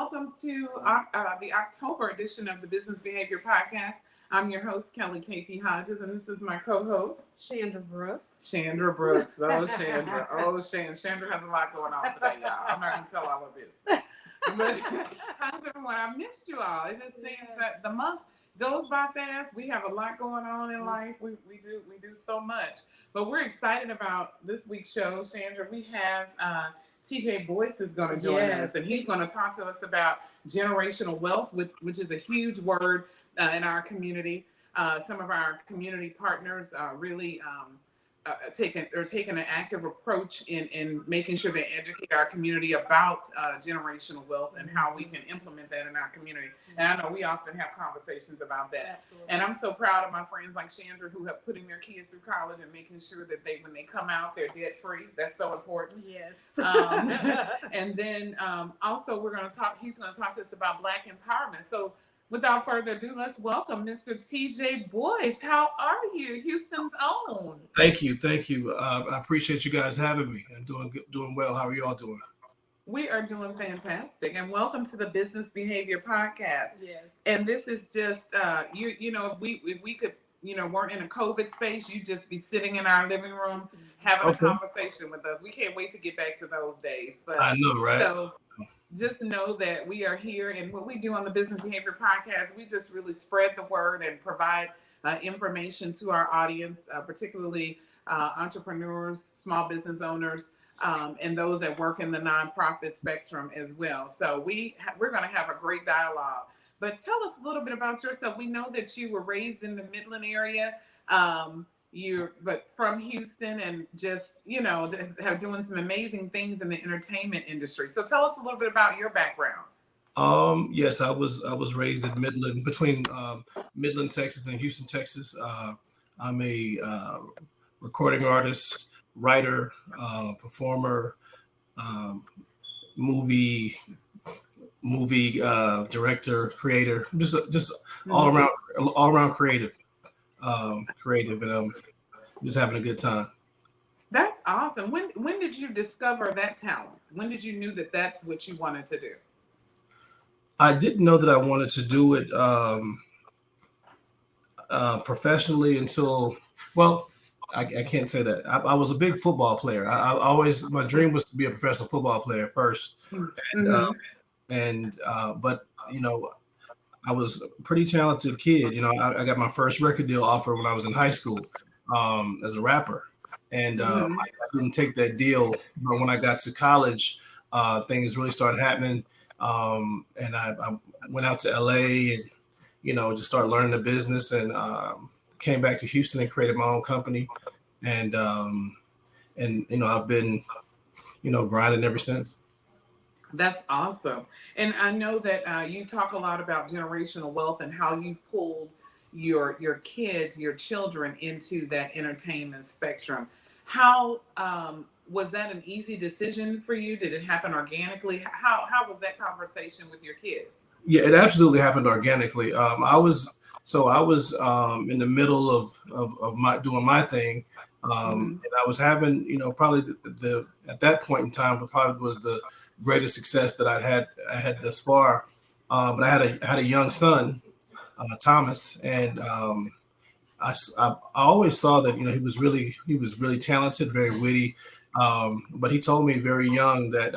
welcome to the October edition of the Business Behavior Podcast. I'm your host, Kelly KP Hodges, and this is my co-host, Chandra Brooks. Chandra Brooks. Oh, Chandra. Oh, Chandra has a lot going on today, y'all. I'm not going to tell all of it. But how's everyone? I missed you all. It just seems that the month goes by fast. We have a lot going on in life. We do so much. But we're excited about this week's show, Chandra. We have TJ Boyce is going to join us, and he's going to talk to us about generational wealth, which is a huge word in our community. Some of our community partners really taking an active approach in making sure they educate our community about generational wealth and how we can implement that in our community. And I know we often have conversations about that. Absolutely. And I'm so proud of my friends like Chandra who have putting their kids through college and making sure that when they come out, they're debt free. That's so important. Yes. And then also he's going to talk to us about Black empowerment. So without further ado, let's welcome Mr. TJ Boyce. How are you, Houston's own? Thank you. I appreciate you guys having me. I'm doing well. How are you all doing? We are doing fantastic, and welcome to the Business Behavior Podcast. Yes. And this is just if we could weren't in a COVID space, you'd just be sitting in our living room having a conversation with us. We can't wait to get back to those days. But I know, right? So just know that we are here, and what we do on the Business Behavior Podcast, we just really spread the word and provide information to our audience, particularly entrepreneurs, small business owners, and those that work in the nonprofit spectrum as well. So we're going to have a great dialogue. But tell us a little bit about yourself. We know that you were raised in the Midland area, but from Houston, and just have doing some amazing things in the entertainment industry. So tell us a little bit about your background. Yes, I was raised in Midland, between Midland, Texas, and Houston, Texas. I'm a recording artist, writer, performer, movie director, creator, just all around creative, and I'm just having a good time. That's awesome. When did you discover that talent? When did you knew that that's what you wanted to do? I didn't know that I wanted to do it professionally until, well, I can't say that. I was a big football player. My dream was to be a professional football player first. But I was a pretty talented kid. I got my first record deal offer when I was in high school as a rapper, and I didn't take that deal. But when I got to college, things really started happening, and I went out to LA and just started learning the business, and came back to Houston and created my own company, and I've been grinding ever since. That's awesome. And I know that you talk a lot about generational wealth and how you've pulled your kids, your children into that entertainment spectrum. How was that an easy decision for you? Did it happen organically? How was that conversation with your kids? Yeah, it absolutely happened organically. I was in the middle of my doing my thing. And I was having, probably the at that point in time, probably was the greatest success that I had thus far. But I had a young son, Thomas, and I always saw that he was really talented, very witty. But he told me very young that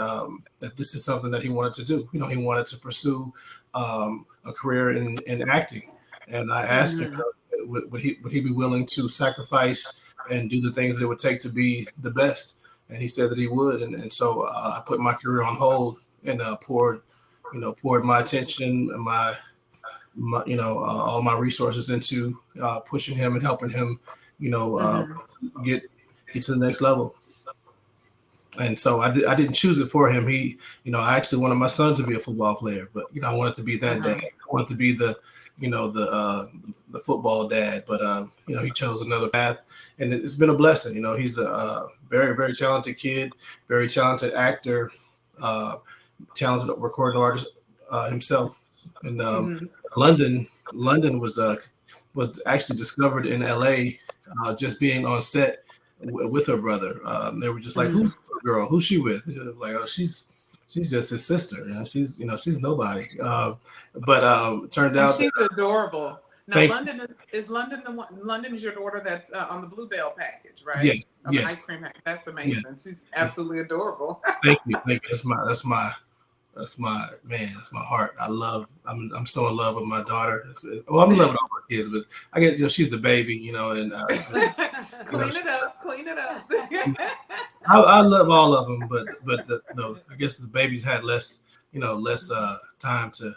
this is something that he wanted to do. He wanted to pursue a career in acting. And I asked him, would he be willing to sacrifice and do the things it would take to be the best? And he said that he would. And so I put my career on hold and poured my attention and my all my resources into pushing him and helping him, get to the next level. And so I didn't choose it for him. I actually wanted my son to be a football player, but I wanted to be that dad. I wanted to be the football dad, but he chose another path, and it's been a blessing. He's a very, very talented kid, very talented actor, talented recording artist himself. And London was actually discovered in LA, just being on set with her brother. They were just like, "Who's the girl? Who's she with?" Like, "Oh, she's she's just his sister. She's nobody. But it turned And out that she's adorable. Now, thank London is London the one. London is your daughter that's on the Bluebell package, right? yes, On the yes, ice cream package. That's yes. amazing. She's absolutely adorable. Thank you, thank you. That's my man. That's my heart. I'm so in love with my daughter. I'm in love with all my kids, but I get she's the baby, and Clean it up. Clean it up. I love all of them, but I guess the babies had less less time to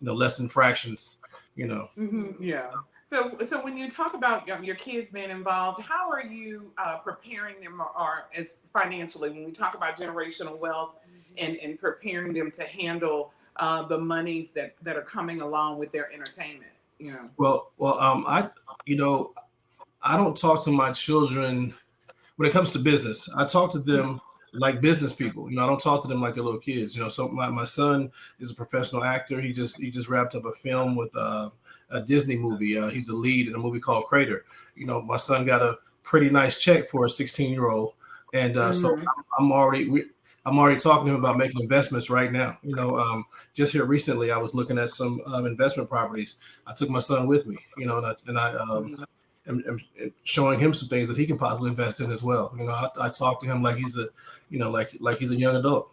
less infractions. Yeah. So when you talk about your kids being involved, how are you preparing them or as financially when we talk about generational wealth and preparing them to handle the monies that are coming along with their entertainment? I don't talk to my children when it comes to business. I talk to them like business people. I don't talk to them like they're little kids. So my son is a professional actor. He just wrapped up a film with a Disney movie. He's the lead in a movie called Crater. My son got a pretty nice check for a 16-year-old, and so I'm already talking to him about making investments right now. Just here recently, I was looking at some investment properties. I took my son with me, and I am showing him some things that he can possibly invest in as well. I talk to him like he's like he's a young adult.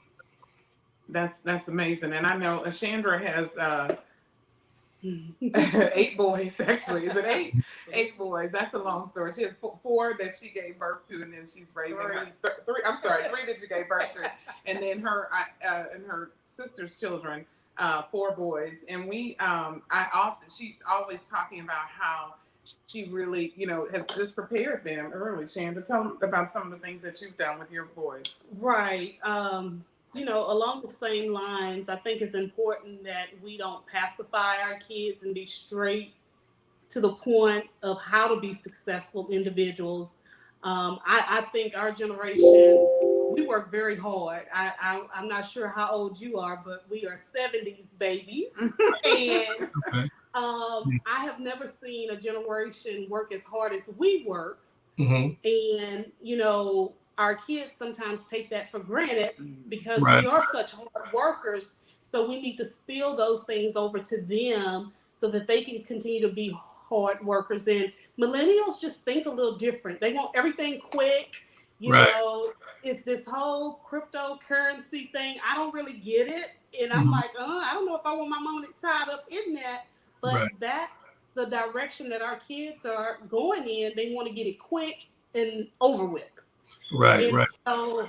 That's amazing. And I know Chandra has 8 boys. Actually, is it 8? 8 boys. That's a long story. She has 4 that she gave birth to, and then she's raising three. I'm sorry, 3 that she gave birth to, and then her and her sister's children, 4 boys. And she's always talking about how she really, has just prepared them early. Chandra, tell them about some of the things that you've done with your boys. Right. Along the same lines, I think it's important that we don't pacify our kids and be straight to the point of how to be successful individuals. I think our generation, we work very hard. I'm not sure how old you are, but we are 70s babies. And I have never seen a generation work as hard as we work. And, our kids sometimes take that for granted because we are such hard workers. So we need to spill those things over to them so that they can continue to be hard workers. And millennials just think a little different. They want everything quick. If this whole cryptocurrency thing, I don't really get it. And I'm like, I don't know if I want my money tied up in that. But that's the direction that our kids are going in. They want to get it quick and over with. Right. So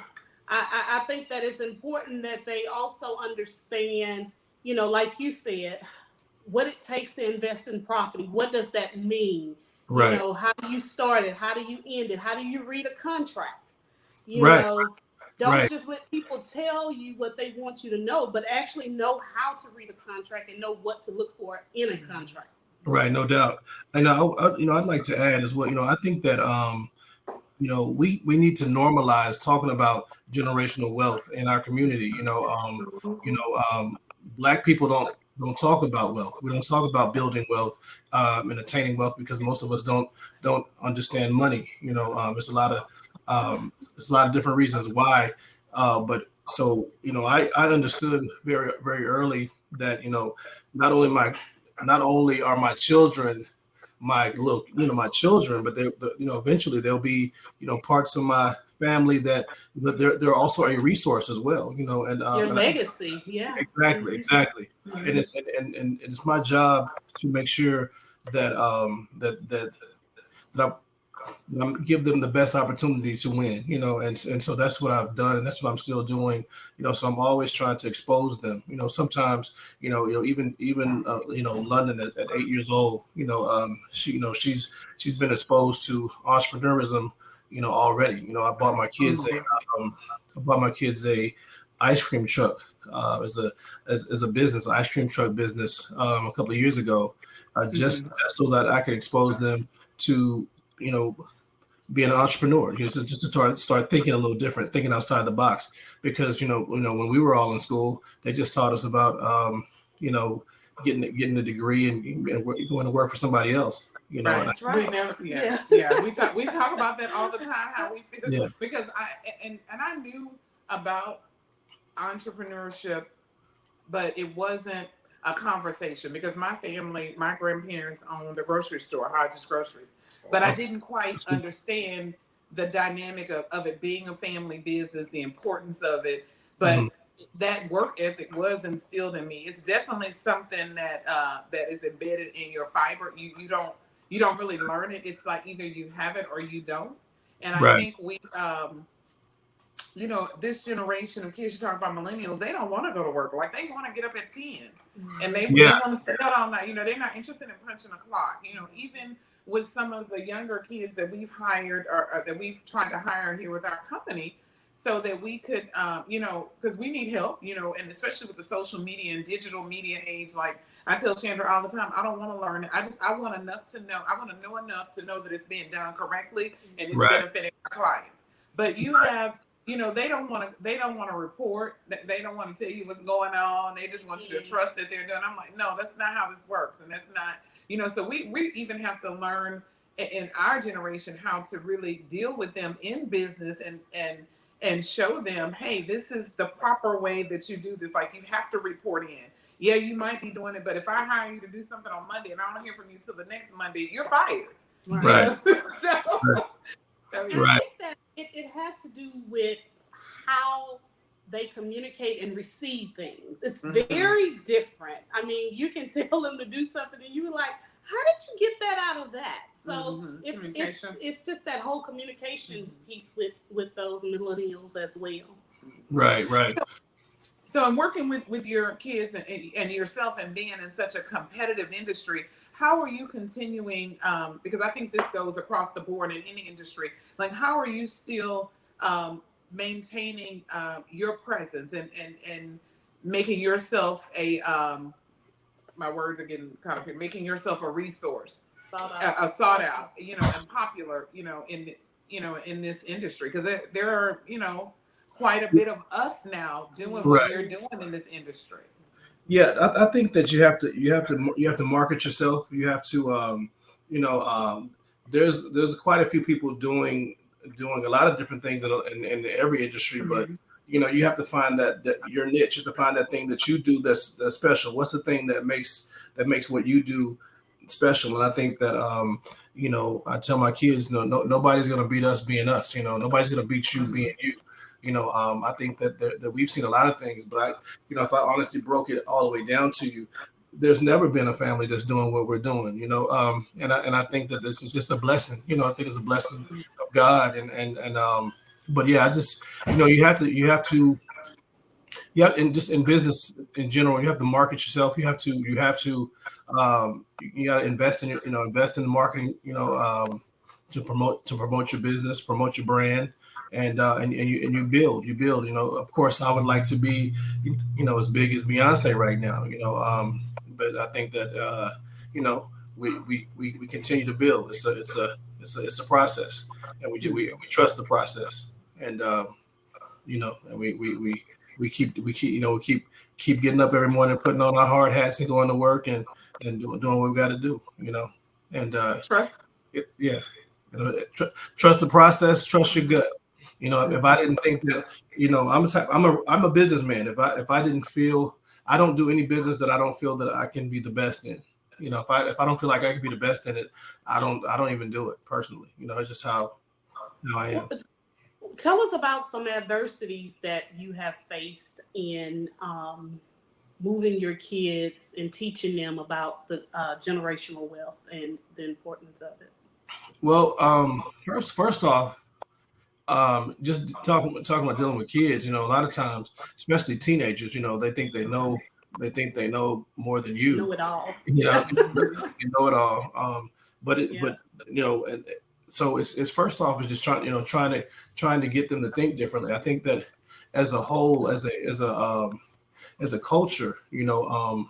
I think that it's important that they also understand, like you said, what it takes to invest in property. What does that mean? Right. How do you start it? How do you end it? How do you read a contract? Don't just let people tell you what they want you to know, but actually know how to read a contract and know what to look for in a contract. Right, no doubt. And I'd like to add as well. I think that we need to normalize talking about generational wealth in our community. Black people don't talk about wealth. We don't talk about building wealth and attaining wealth because most of us don't understand money. There's a lot of different reasons why. But so I understood very very early that not only are my children my children, but they eventually they'll be parts of my family that they're also a resource as well. And your legacy, exactly. And it's my job to make sure that I give them the best opportunity to win, and so that's what I've done, and that's what I'm still doing, so I'm always trying to expose them, sometimes, even London at 8 years old, she's been exposed to entrepreneurism, already. I bought my kids a ice cream truck as a business, ice cream truck business, a couple of years ago, just so that I could expose them to being an entrepreneur, just to start thinking a little different, thinking outside the box. Because when we were all in school, they just taught us about getting a degree and going to work for somebody else. That's right. We talk about that all the time, how we feel. Because I knew about entrepreneurship, but it wasn't a conversation because my family, my grandparents owned a grocery store, Hodges Groceries, but I didn't quite understand the dynamic of it being a family business, the importance of it. But that work ethic was instilled in me. It's definitely something that that is embedded in your fiber. You don't really learn it. It's like either you have it or you don't. And I think we you know, this generation of kids, you talk about millennials, they don't want to go to work. Like they want to get up at 10 and they want to stay out all night. You know, they're not interested in punching a clock. You know, even with some of the younger kids that we've hired or that we've tried to hire here with our company so that we could, you know, because we need help, you know, and especially with the social media and digital media age, like I tell Chandra all the time, I don't want to learn it. I want enough to know. I want to know enough to know that it's being done correctly and it's benefiting our clients. But you have, you know, they don't want to report. They don't want to tell you what's going on. They just want you to trust that they're doing. I'm like, no, that's not how this works. And that's not, you know, so we even have to learn in our generation how to really deal with them in business and show them, hey, this is the proper way that you do this. Like you have to report in. Yeah, you might be doing it, but if I hire you to do something on Monday and I don't hear from you till the next Monday, you're fired. Right. I think that it has to do with how they communicate and receive things. It's very different. I mean, you can tell them to do something and you're like, how did you get that out of that? So it's just that whole communication piece with those millennials as well. Right. So I'm working with your kids and yourself and being in such a competitive industry. How are you continuing? Because I think this goes across the board in any industry. Like, how are you still maintaining your presence and making yourself a my words are getting kind of making yourself a resource, sought out, you know, and popular, you know, in this industry because there are, you know, quite a bit of us now doing what you're doing in this industry. Yeah, I think that you have to market yourself. You have to, you know, there's quite a few people doing a lot of different things in every industry, but you know, you have to find that your niche. You have to find that thing that you do that's special. What's the thing that makes what you do special? And I think that, you know, I tell my kids, nobody's gonna beat us being us. You know, nobody's gonna beat you being you. You know, I think that we've seen a lot of things, but you know, if I honestly broke it all the way down to you, there's never been a family that's doing what we're doing. You know, and I think that this is just a blessing. You know, I think it's a blessing of God, but yeah, I just, you know, you have to, and just in business in general, you have to market yourself. You got to invest in invest in the marketing. You know, to promote your business, promote your brand. And you build. You know, of course, I would like to be, you know, as big as Beyonce right now. You know, but I think that you know, we continue to build. It's a process, and we trust the process, and you know, and we keep getting up every morning, putting on our hard hats and going to work and doing what we got to do. You know, and trust. Trust the process. Trust your gut. You know, if I didn't think that, you know, I'm a businessman. If I didn't feel, I don't do any business that I don't feel that I can be the best in. You know, if I don't feel like I can be the best in it, I don't even do it personally. You know, it's just how I am. Tell us about some adversities that you have faced in moving your kids and teaching them about the generational wealth and the importance of it. Well, first off, just talking about dealing with kids, you know, a lot of times, especially teenagers, you know, they think they know more than you. Know it all. You know, you know it all. But you know, and so it's first off is just trying to get them to think differently. I think that as a whole, as a culture, you know,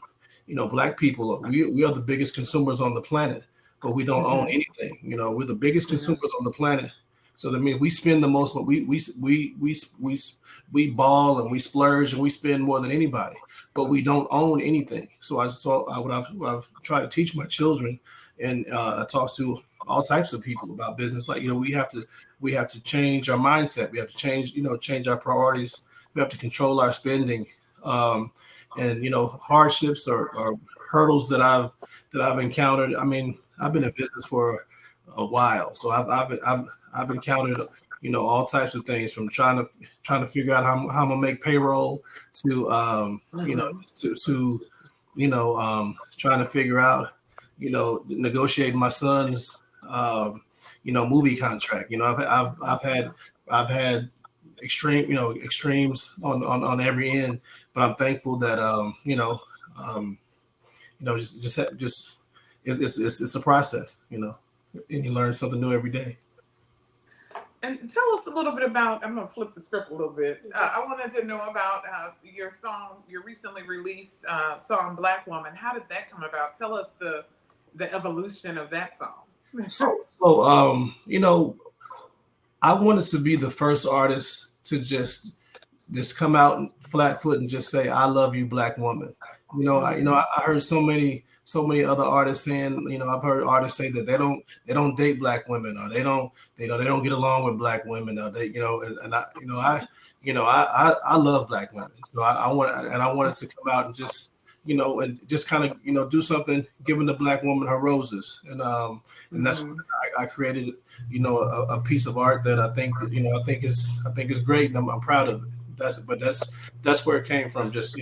Black people, we are the biggest consumers on the planet, but we don't own anything. You know, we're the biggest consumers on the planet. So that means we spend the most, but we ball and we splurge and we spend more than anybody, but we don't own anything. So what I've tried to teach my children, and I talk to all types of people about business. Like, you know, we have to change our mindset. We have to change our priorities have to control our spending, and hardships or hurdles that I've encountered. I mean, I've been in business for a while, so I've encountered all types of things, from trying to figure out how I'm gonna make payroll to trying to figure out negotiating my son's movie contract. I've had extremes on every end, but I'm thankful that just it's a process, and you learn something new every day. And tell us a little bit about, I'm going to flip the script a little bit. I wanted to know about your song, your recently released song, Black Woman. How did that come about? Tell us the evolution of that song. So I wanted to be the first artist to just come out flat foot and just say, "I love you, Black woman." I heard so many other artists saying, I've heard artists say that they don't date Black women, or they don't get along with Black women, or they, I love Black women. So I wanted to come out and just, kind of, do something, giving the Black woman her roses. And that's when I created, a piece of art that I think is great, and I'm proud of it. That's where it came from. Just,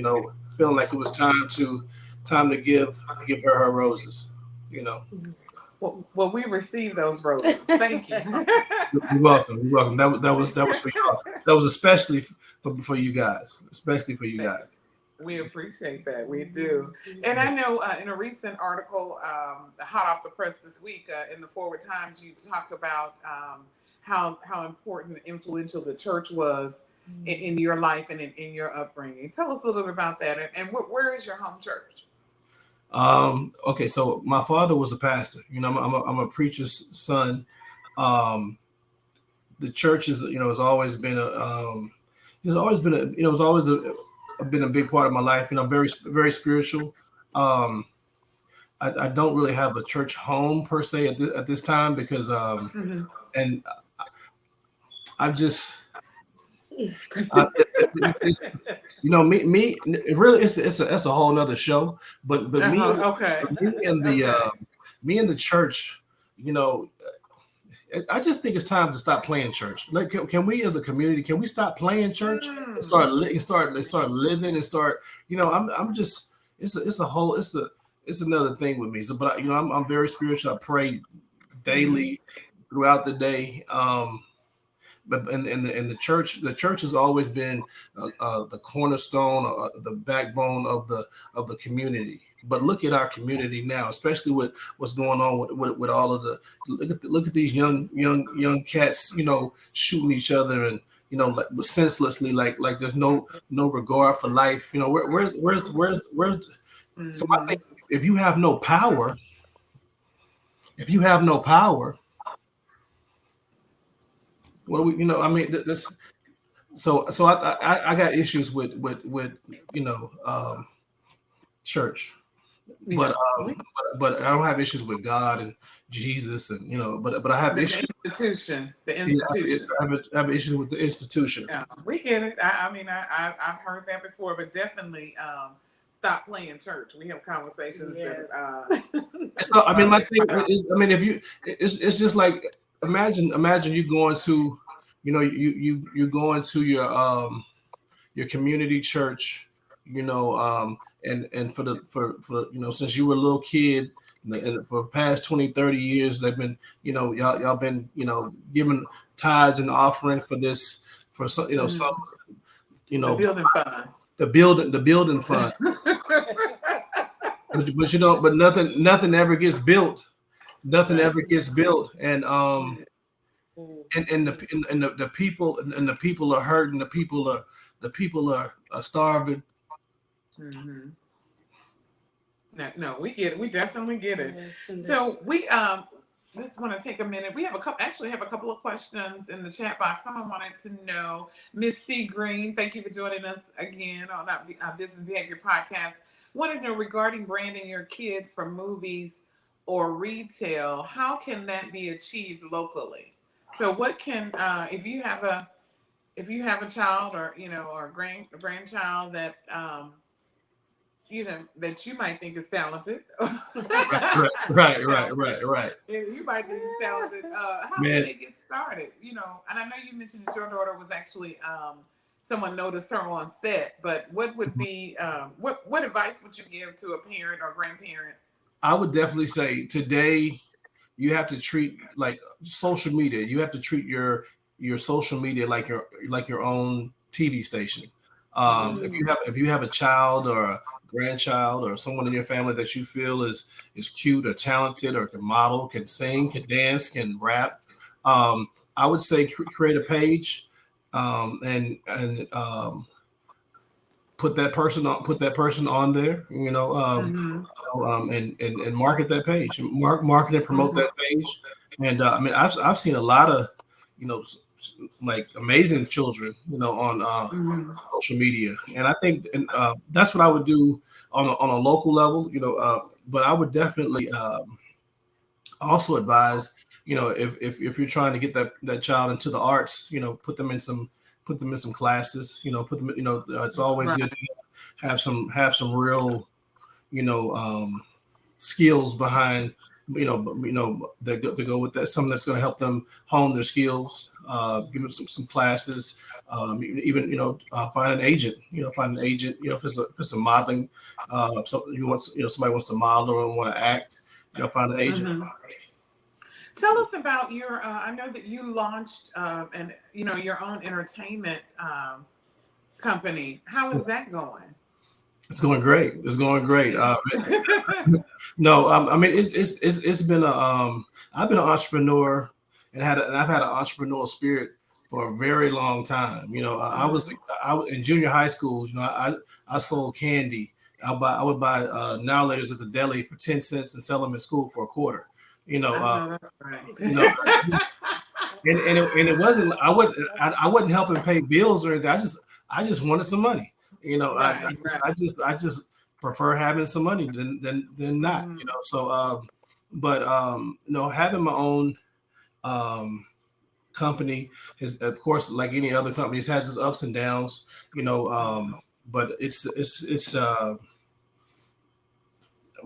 feeling like it was time to give her roses. Well, we received those roses. Thank you. You're welcome. You're welcome. That was for y'all. That was especially for you guys. Especially for you guys. We appreciate that. We do. And I know in a recent article, hot off the press this week, in the Forward Times, you talk about how important and influential the church was in your life and in your upbringing. Tell us a little bit about that. And where is your home church? Okay, so my father was a pastor. I'm a preacher's son. The church has always been been a big part of my life. Very, very spiritual. I don't really have a church home per se at this time, because and I'm just me. It really, it's a whole nother show. But me, okay. Me and the church, I just think it's time to stop playing church. Like, can we as a community, can we stop playing church and start living and start? I'm just, it's another thing with me. So, but I'm very spiritual. I pray daily throughout the day. But in the church has always been the cornerstone, the backbone of the community. But look at our community now, especially with what's going on with all of the look at these young cats, shooting each other, and like senselessly, like there's no regard for life. Where's So I think if you have no power, what do we? I mean, this. So I got issues with church. Yeah. But I don't have issues with God and Jesus, and but I have issues. The institution. I have issues with the institution. Yeah, we get it. I mean, I've heard that before, but definitely stop playing church. We have conversations. Yes. So I mean, my thing is, it's just like, imagine you going to, you going to your community church, and for since you were a little kid, and for the past 20, 30 years, they've been, y'all been, giving tithes and offerings for this, for some, some, the building fund. The building fund. but nothing ever gets built. Nothing ever gets built. And the people are hurting. The people are starving. Mm-hmm. No, we get it. We definitely get it. Yes, so we just want to take a minute. We have a couple of questions in the chat box. Someone wanted to know, Miss C. Green, thank you for joining us again on our Business Behavior Podcast. Wanted to know, regarding branding your kids for movies or retail, how can that be achieved locally? So what can, if you have if you have a child or or a grandchild that that you might think is talented. Right. You might think is talented. How Man, did they get started? And I know you mentioned that your daughter was actually someone noticed her on set, but what would be what advice would you give to a parent or grandparent? I would definitely say today you have to treat like social media. You have to treat your social media like your own TV station. If you have a child or a grandchild or someone in your family that you feel is cute or talented or can model, can sing, can dance, can rap, I would say create a page, and put that person on there, and market that page, market and promote that page. And I mean, I've seen a lot of, you know, like amazing children, on social media, and I think, and that's what I would do on a local level, but I would definitely also advise, if you're trying to get that child into the arts, put them in some classes, put them, it's always Right. good to have some real, skills behind, that go with that, something that's going to help them hone their skills, give them some classes, even, find an agent, if it's a modeling, so somebody wants to model or want to act, find an agent. Mhm. Tell us about your. I know that you launched and your own entertainment company. How is that going? It's going great. It's going great. No, I mean, it's been I've been an entrepreneur and I've had an entrepreneurial spirit for a very long time. I was in junior high school. I sold candy. I would buy now letters at the deli for 10 cents and sell them at school for a quarter. I know that's right. And it wasn't, I wasn't helping pay bills or anything. I just wanted some money. Right. I just prefer having some money than not. So but having my own company is, of course, like any other company, it has its ups and downs. But it's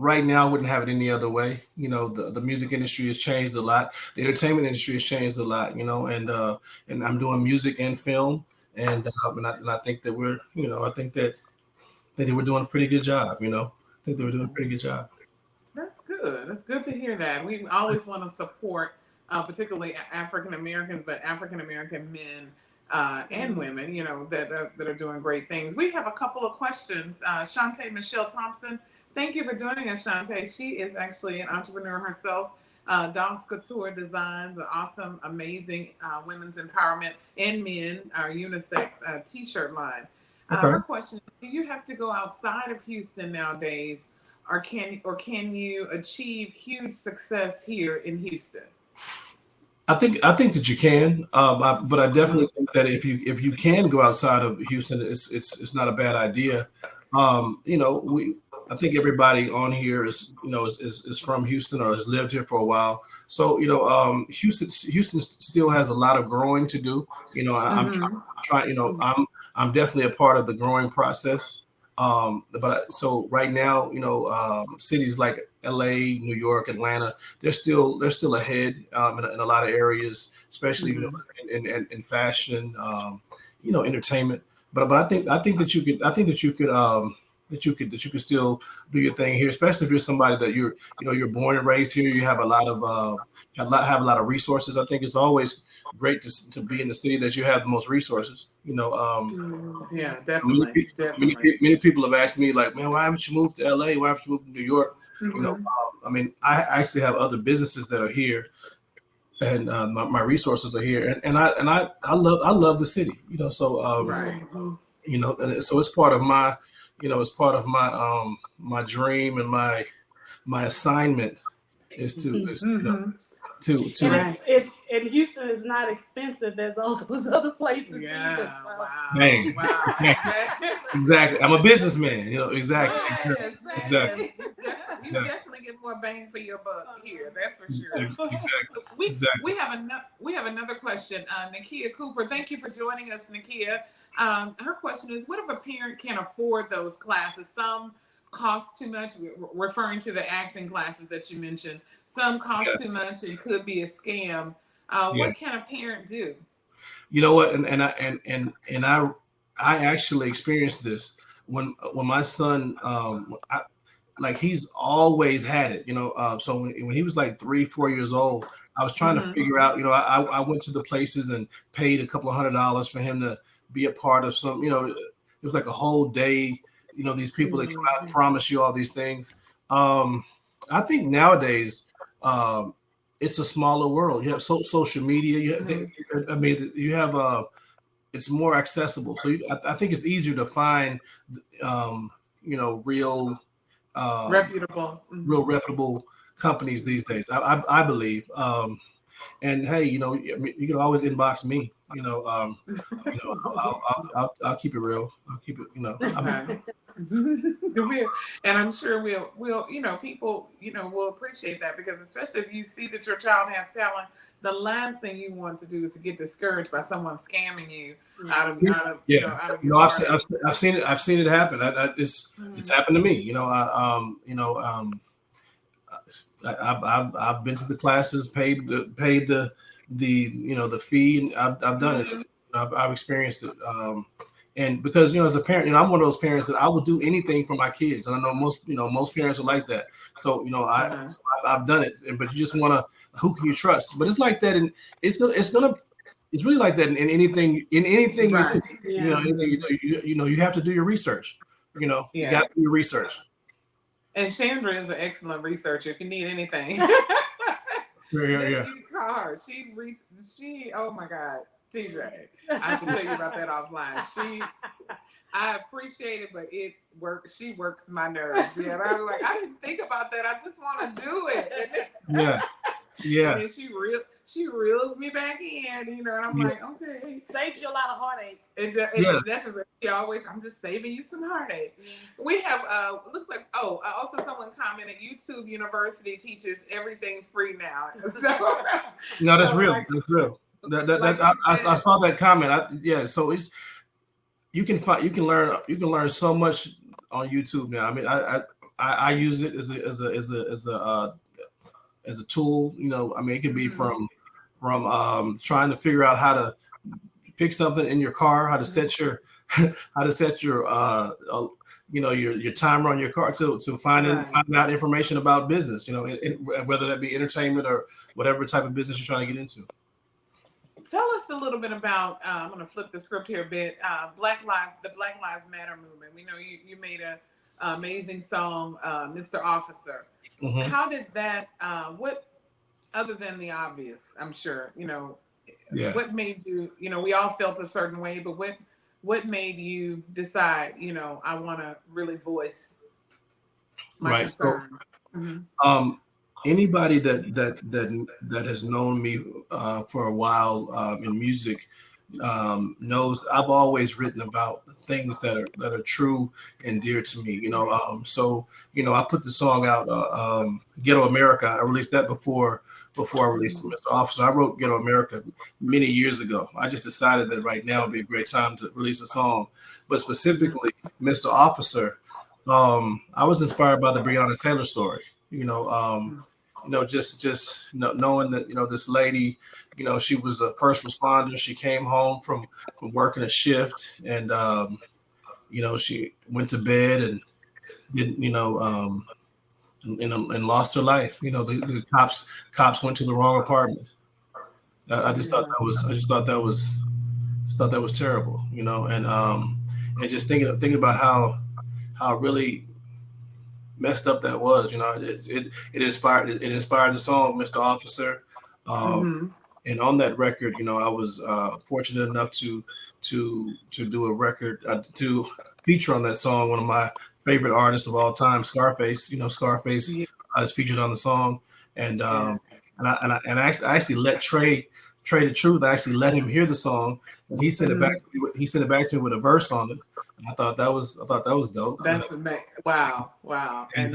right now, I wouldn't have it any other way. The music industry has changed a lot. The entertainment industry has changed a lot. And I'm doing music and film, and I think that we're doing a pretty good job. I think that we're doing a pretty good job. That's good. That's good to hear that. We always want to support, particularly African Americans, but African American men and women, that are doing great things. We have a couple of questions. Shantae Michelle Thompson, thank you for joining us, Shantae. She is actually an entrepreneur herself. Doss Couture designs an awesome, amazing women's empowerment and men, our unisex t-shirt line. Okay. Her question is, do you have to go outside of Houston nowadays, or can you achieve huge success here in Houston? I think that you can, but I definitely think that if you can go outside of Houston, it's not a bad idea. I think everybody on here is from Houston or has lived here for a while. So Houston still has a lot of growing to do. I'm trying. I'm definitely a part of the growing process. So right now, cities like LA, New York, Atlanta, they're still ahead in a lot of areas, especially in fashion, entertainment. But I think that you could still do your thing here, especially if you're somebody that you're born and raised here. You have a lot of resources. I think it's always great to be in the city that you have the most resources. Yeah, definitely. Many people have asked me, like, man, why haven't you moved to LA? Why haven't you moved to New York? I mean, I actually have other businesses that are here, and my resources are here, and I love the city. So Right. and so it's part of my, my dream and my assignment is to And Houston is not expensive as all those other places. Yeah. Either, so. Wow. Dang. Wow. Exactly. I'm a businessman. Exactly. Yes, Exactly. You definitely get more bang for your buck here. That's for sure. Exactly. We have another question. Nakia Cooper, thank you for joining us, Nakia. Her question is, what if a parent can't afford those classes? Some cost too much, referring to the acting classes that you mentioned. Some cost too much and could be a scam. What can a parent do? You know what? I actually experienced this when my son, he's always had it, so when he was like 3-4 years old, I was trying to figure out, I went to the places and paid a couple of $100 for him to be a part of some, it was like a whole day, these people that come out and promise you all these things. I think nowadays, it's a smaller world. You have social media. You have it's more accessible. So I think it's easier to find, real reputable companies these days. I believe. And hey, you can always inbox me. I'll keep it real. I'll keep it. And I'm sure we'll people will appreciate that, because especially if you see that your child has talent, the last thing you want to do is to get discouraged by someone scamming you out of your I've seen it happen. It's happened to me. I've been to the classes, paid the fee, and I've done it. I've experienced it. And because, as a parent, I'm one of those parents that I will do anything for my kids. And I know most parents are like that. So, I've done it, but you just want to, who can you trust? But it's like that. And it's really like that in anything, right. You have to do your research, you got to do your research. And Chandra is an excellent researcher. If you need anything, yeah. You call her. Oh my God. TJ, I can tell you about that offline. I appreciate it, but it works. She works my nerves. Yeah, and I was like, I didn't think about that. I just want to do it. Yeah. And then she reels me back in, and I'm like, okay, saves you a lot of heartache. That's she always. I'm just saving you some heartache. We have looks like also someone commented, YouTube University teaches everything free now. So no, that's real. That's real. I saw that comment. So it's you can learn so much on YouTube now. I mean, I use it as a tool. I mean, it can be from trying to figure out how to fix something in your car, how to set your your timer on your car to find out information about business. Whether that be entertainment or whatever type of business you're trying to get into. Tell us a little bit about, I'm going to flip the script here a bit, the Black Lives Matter movement. We know you made an amazing song, Mr. Officer. Mm-hmm. How did that, what, other than the obvious, I'm sure, what made you, we all felt a certain way, but what made you decide, I want to really voice my concerns? So, anybody that has known me for a while in music knows I've always written about things that are true and dear to me. So I put the song out, Ghetto America. I released that before I released Mr. Officer. I wrote Ghetto America many years ago. I just decided that right now would be a great time to release a song. But specifically, Mr. Officer, I was inspired by the Breonna Taylor story. Just knowing that, this lady, she was a first responder. She came home from working a shift, and, she went to bed and didn't, and lost her life. The cops went to the wrong apartment. I just thought that was terrible, and just thinking about how really messed up that was. It inspired the song Mr. Officer. And on that record, I was fortunate enough to do a record to feature on that song one of my favorite artists of all time, Scarface. Scarface is featured on the song, and I actually let Trey the Truth. I actually let him hear the song, and he sent it back. He sent it back to me with a verse on it. I thought that was dope. That's amazing. Wow. And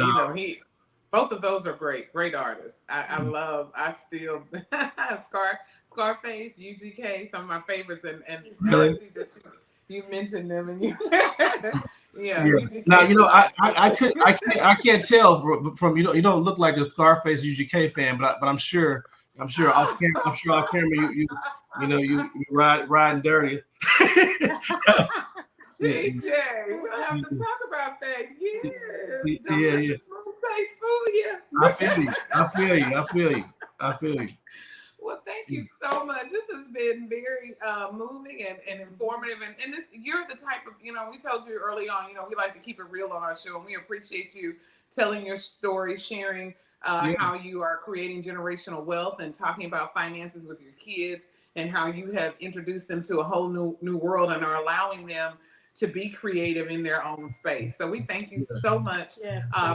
Both of those are great artists. I still Scarface, UGK, some of my favorites, and Really? I see that you mentioned them, and you yeah. Yeah. UGK Now you know classic. I can't tell from you don't look like a Scarface UGK fan, but I'm sure off camera you riding dirty. CJ, we'll have to talk about that. Yes. Don't Yeah, let yeah. the smooth taste fool you. I feel you. Well, thank you so much. This has been very moving and informative. And this, you're the type of, we told you early on, we like to keep it real on our show. And we appreciate you telling your story, sharing how you are creating generational wealth and talking about finances with your kids and how you have introduced them to a whole new world and are allowing them to be creative in their own space. So we thank you so much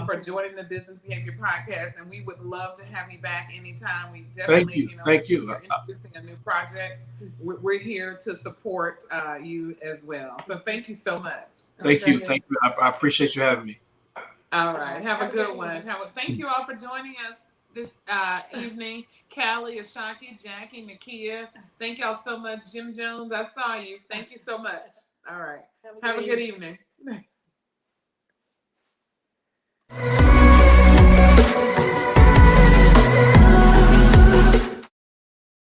for joining the Business Behavior Podcast, and we would love to have you back anytime. We definitely, thank you. You're introducing a new project. We're here to support you as well. So thank you so much. Thank you. I appreciate you having me. All right, have a good one. Thank you all for joining us this evening. Callie, Ashaki, Jackie, Nakia. Thank y'all so much. Jim Jones, I saw you. Thank you so much. All right. Have a good evening.